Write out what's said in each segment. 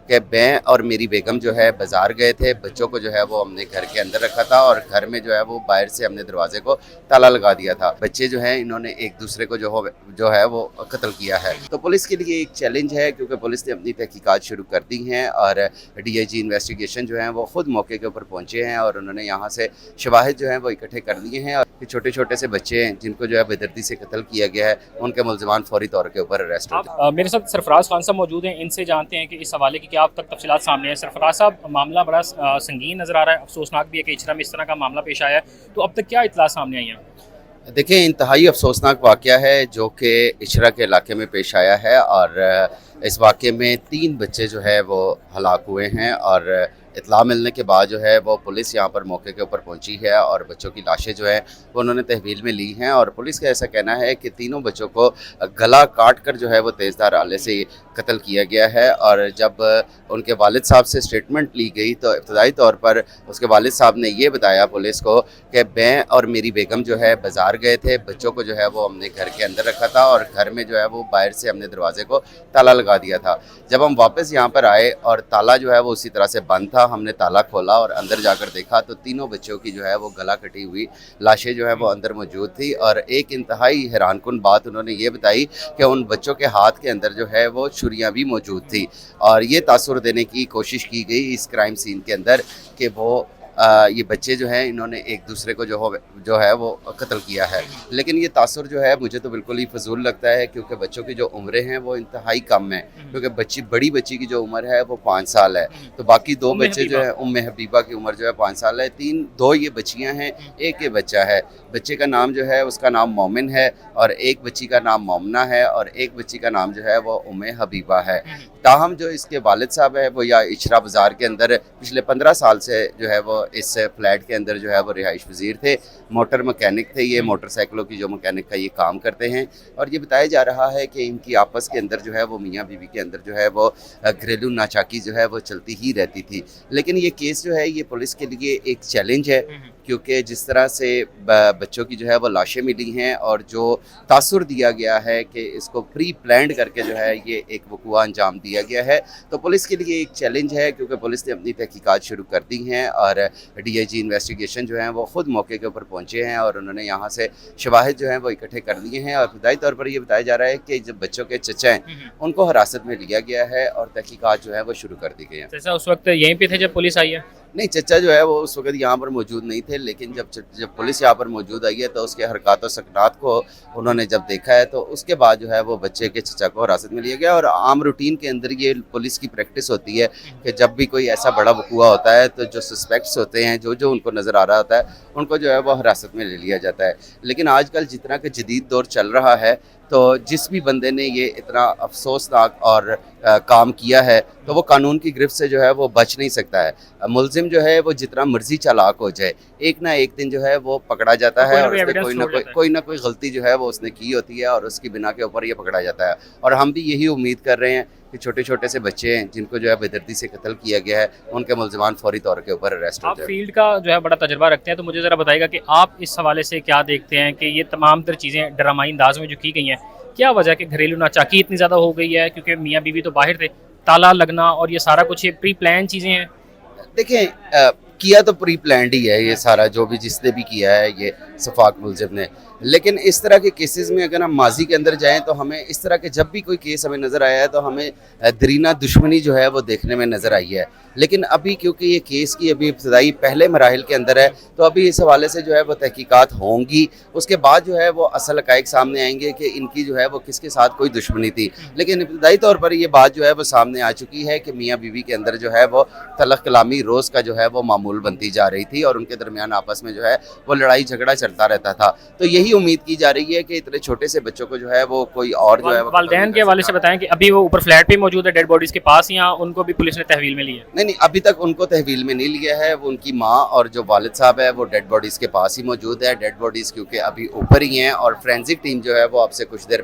کہ میں اور میری بیگم جو ہے بازار گئے تھے، بچوں کو جو ہے وہ ہم نے گھر کے اندر رکھا تھا اور گھر میں جو ہے وہ باہر سے ہم نے دروازے کو تالا لگا دیا تھا۔ بچے جو ہیں انہوں نے ایک دوسرے کو جو ہے وہ قتل کیا ہے۔ تو پولیس کے لیے ایک چیلنج ہے، کیونکہ پولیس نے اپنی تحقیقات شروع کر دی ہیں اور ڈی آئی جی انویسٹیگیشن جو ہیں وہ خود موقع کے اوپر پہنچے ہیں اور انہوں نے یہاں سے شواہد جو ہیں وہ اکٹھے کر لیے ہیں، اور چھوٹے چھوٹے سے بچے ہیں جن کو جو ہے بے دردی سے قتل کیا گیا ہے، ان کے ملزمان فوری طور کے اوپر اریسٹ ہو جائیں۔ میرے ساتھ سرفراز خان صاحب موجود ہیں، ان سے جانتے ہیں کہ اس حوالے کی کیا اب تک تفصیلات سامنے ہیں۔ سرفراز صاحب، معاملہ بڑا سنگین نظر آ رہا ہے، افسوسناک بھی ہے کہ اچھرا میں اس طرح کا معاملہ پیش آیا ہے، تو اب تک کیا اطلاع سامنے آئی ہیں؟ دیکھیں، انتہائی افسوسناک واقعہ ہے جو کہ اچھرا کے علاقے میں پیش آیا ہے، اور اس واقعے میں 3 بچے جو ہے وہ ہلاک ہوئے ہیں، اور اطلاع ملنے کے بعد جو ہے وہ پولیس یہاں پر موقع کے اوپر پہنچی ہے اور بچوں کی لاشیں جو ہیں وہ انہوں نے تحویل میں لی ہیں، اور پولیس کا ایسا کہنا ہے کہ تینوں بچوں کو گلا کاٹ کر جو ہے وہ تیزدھار آلے سے قتل کیا گیا ہے۔ اور جب ان کے والد صاحب سے سٹیٹمنٹ لی گئی تو ابتدائی طور پر اس کے والد صاحب نے یہ بتایا پولیس کو کہ میں اور میری بیگم جو ہے بازار گئے تھے، بچوں کو جو ہے وہ ہم نے گھر کے اندر رکھا تھا اور گھر میں جو ہے وہ باہر سے ہم نے دروازے کو تالا لگا دیا تھا۔ جب ہم واپس یہاں پر آئے اور تالا جو ہے وہ اسی طرح سے بند تھا، ہم نے تالا کھولا اور اندر جا کر دیکھا تو تینوں بچوں کی جو ہے وہ گلا کٹی ہوئی لاشیں جو ہے وہ اندر موجود تھی، اور ایک انتہائی حیران کن بات انہوں نے یہ بتائی کہ ان بچوں کے ہاتھ کے اندر جو ہے وہ چھریاں بھی موجود تھی، اور یہ تاثر دینے کی کوشش کی گئی اس کرائم سین کے اندر کہ وہ یہ بچے جو ہیں انہوں نے ایک دوسرے کو جو ہے وہ قتل کیا ہے۔ لیکن یہ تاثر جو ہے مجھے تو بالکل ہی فضول لگتا ہے، کیونکہ بچوں کی جو عمریں ہیں وہ انتہائی کم ہیں، کیونکہ بڑی بچی کی جو عمر ہے وہ 5 سال ہے، تو باقی 2 بچے جو ہیں، ام حبیبہ کی عمر جو ہے 5 سال ہے، 2 یہ بچیاں ہیں، ایک یہ بچہ ہے۔ بچے کا نام جو ہے اس کا نام مومن ہے، اور ایک بچی کا نام مومنہ ہے، اور ایک بچی کا نام جو ہے وہ ام حبیبہ ہے۔ تاہم جو اس کے والد صاحب ہے وہ یا اچھرا بازار کے اندر پچھلے 15 سال سے جو ہے وہ اس فلیٹ کے اندر جو ہے وہ رہائش پذیر تھے، موٹر مکینک تھے، یہ موٹر سائیکلوں کی جو مکینک کا یہ کام کرتے ہیں، اور یہ بتایا جا رہا ہے کہ ان کی آپس کے اندر جو ہے وہ میاں بیوی کے اندر جو ہے وہ گھریلو ناچاکی جو ہے وہ چلتی ہی رہتی تھی۔ لیکن یہ کیس جو ہے یہ پولیس کے لیے ایک چیلنج ہے، کیونکہ جس طرح سے بچوں کی جو ہے وہ لاشیں ملی ہیں اور جو تاثر دیا گیا ہے کہ اس کو پری پلانڈ کر کے جو ہے یہ ایک وقوع انجام دیا گیا ہے، تو پولیس کے لیے ایک چیلنج ہے، کیونکہ پولیس نے اپنی تحقیقات شروع کر دی ہیں اور ڈی آئی جی انویسٹیگیشن جو ہیں وہ خود موقع کے اوپر پہنچے ہیں اور انہوں نے یہاں سے شواہد جو ہیں وہ اکٹھے کر لیے ہیں، اور ابتدائی طور پر یہ بتایا جا رہا ہے کہ جب بچوں کے چچا ہیں ان کو حراست میں لیا گیا ہے اور تحقیقات جو ہے وہ شروع کر دی گئی ہیں۔ چچا اس وقت یہیں پہ تھے جب پولیس آئی ہے؟ نہیں، چچا جو ہے وہ اس وقت یہاں پر موجود نہیں تھے، لیکن جب پولیس یہاں پر موجود آئی ہے تو اس کے حرکات و سکنات کو انہوں نے جب دیکھا ہے تو اس کے بعد جو ہے وہ بچے کے چچا کو حراست میں لیا گیا، اور عام روٹین کے اندر یہ پولیس کی پریکٹس ہوتی ہے کہ جب بھی کوئی ایسا بڑا وقوع ہوتا ہے تو جو سسپیکٹس ہوتے ہیں جو ان کو نظر آ رہا ہوتا ہے ان کو جو ہے وہ حراست میں لے لیا جاتا ہے۔ لیکن آج کل جتنا کہ جدید دور چل رہا ہے تو جس بھی بندے نے یہ اتنا افسوسناک اور کام کیا ہے تو وہ قانون کی گرفت سے جو ہے وہ بچ نہیں سکتا ہے۔ ملزم جو ہے وہ جتنا مرضی چالاک ہو جائے، ایک نہ ایک دن جو ہے وہ پکڑا جاتا ہے، اور اس نے کوئی نہ کوئی غلطی جو ہے وہ اس نے کی ہوتی ہے اور اس کی بنا کے اوپر یہ پکڑا جاتا ہے۔ اور ہم بھی یہی امید کر رہے ہیں کہ چھوٹے چھوٹے سے بچے ہیں جن کو جو ہے بے دردی سے قتل کیا گیا ہے، ان کے ملزمان فوری طور کے اوپر اریسٹ ہو جائے۔ آپ فیلڈ کا جو ہے بڑا تجربہ رکھتے ہیں، تو مجھے ذرا بتائیے گا کہ آپ اس حوالے سے کیا دیکھتے ہیں کہ یہ تمام تر چیزیں ڈرامائی انداز میں جو کی گئی ہیں، کیا وجہ ہے کہ گھریلو ناچاکی اتنی زیادہ ہو گئی ہے؟ کیونکہ میاں بیوی تو باہر تھے، تالا لگنا اور یہ سارا کچھ یہ پری پلان چیزیں ہیں۔ دیکھیں، کیا تو پری پلانڈ ہی ہے یہ سارا، جو بھی جس نے بھی کیا ہے یہ شفاق ملزم نے، لیکن اس طرح کے کیسز میں اگر ہم ماضی کے اندر جائیں تو ہمیں اس طرح کے جب بھی کوئی کیس ہمیں نظر آیا ہے تو ہمیں درینہ دشمنی جو ہے وہ دیکھنے میں نظر آئی ہے۔ لیکن ابھی کیونکہ یہ کیس کی ابھی ابتدائی پہلے مراحل کے اندر ہے تو ابھی اس حوالے سے جو ہے وہ تحقیقات ہوں گی، اس کے بعد جو ہے وہ اصل حقائق سامنے آئیں گے کہ ان کی جو ہے وہ کس کے ساتھ کوئی دشمنی تھی۔ لیکن ابتدائی طور پر یہ بات جو ہے وہ سامنے آ چکی ہے کہ میاں بیوی کے اندر جو ہے وہ تلخ کلامی روز کا جو ہے وہ معمول بنتی جا رہی تھی، اور ان کے درمیان آپس میں جو ہے وہ لڑائی جھگڑا چلتا رہتا تھا۔ تو یہی امید کی جا رہی ہے کہ اتنے چھوٹے سے بچوں کو جو ہے وہ کوئی اور جو ہے والدین کے حوالے سے بتائیں کہ ابھی وہ اوپر فلیٹ پہ موجود ہے ڈیڈ باڈیز کے پاس، یا ان کو بھی پولیس نے تحویل میں لی ہے؟ نہیں، ابھی تک ان کو تحویل میں نہیں لیا ہے، وہ ان کی ماں اور جو والد صاحب ہے وہ ڈیڈ باڈیز کے پاس ہی موجود ہے۔ ڈیڈ باڈیز کیونکہ ابھی اوپر ہی ہیں اور فورینسک ٹیم جو ہے وہ اب سے کچھ دیر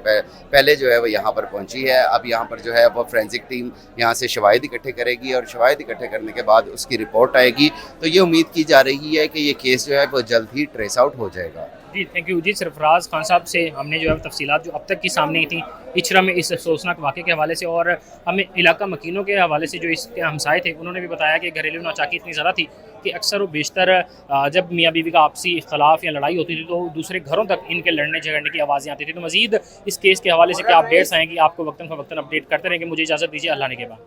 پہلے جو ہے وہ یہاں پر پہنچی ہے۔ اب یہاں پر جو ہے وہ فورینسک ٹیم یہاں سے شواہد اکٹھے کرے گی، اور شواہد اکٹھے کرنے کے بعد اس کی رپورٹ آئے گی، تو یہ امید کی جا رہی ہے کہ یہ کیس جو ہے وہ جلد ہی ٹریس آؤٹ ہو جائے گا۔ جی تھینک یو جی سرفراز خان صاحب سے ہم نے جو ہے تفصیلات جو اب تک کی سامنے آئی تھیں اچرا میں اس افسوسناک واقعے کے حوالے سے، اور ہمیں علاقہ مکینوں کے حوالے سے جو اس کے ہمسائے تھے انہوں نے بھی بتایا کہ گھریلو ناچاکی اتنی زیادہ تھی کہ اکثر و بیشتر جب میاں بیوی کا آپسی اختلاف یا لڑائی ہوتی تھی تو دوسرے گھروں تک ان کے لڑنے جھگڑنے کی آوازیں آتی تھی. تو مزید اس کیس کے حوالے سے کیا اپڈیٹس آئیں گی آپ کو وقتاً فوقتاً اپڈیٹ کرتے رہیں گے. مجھے اجازت دیجیے، اللہ نے کے بعد.